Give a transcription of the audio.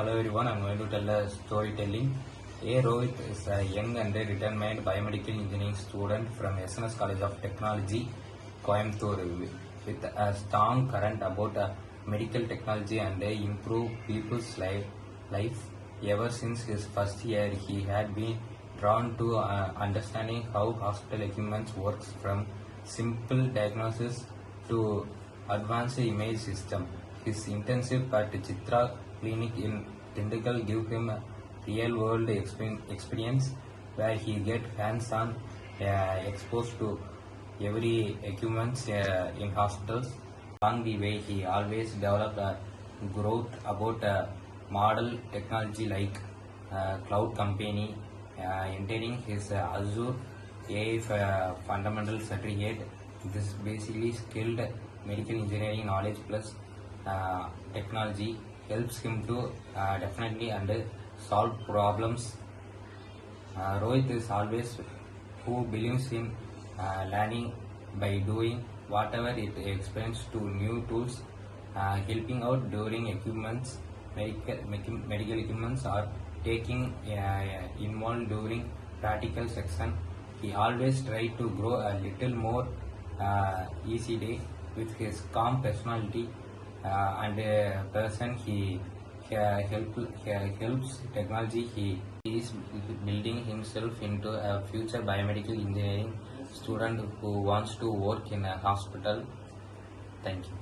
Hello everyone, I'm going to tell a storytelling. A. Rohit is a young and determined biomedical engineering student from SNS College of Technology, Coimbatore, with a strong current about medical technology and improve people's life. Ever since his first year, he had been drawn to understanding how hospital equipment works, from simple diagnosis to advanced image system. His intensive at Chitra Clinic in Dindigul give him a real-world experience where he get hands-on exposed to every equipment in hospitals. Along the way, he always developed a growth about model technology like cloud company, entering his Azure AI fundamental certificate. This basically skilled medical engineering knowledge plus technology helps him to definitely and solve problems. Rohit is always who believes in learning by doing whatever it explains to new tools, helping out during medical equipments or taking involved during practical section. He always try to grow a little more easy day with his calm personality and person. He helps technology. He is building himself into a future biomedical engineering student who wants to work in a hospital. Thank you.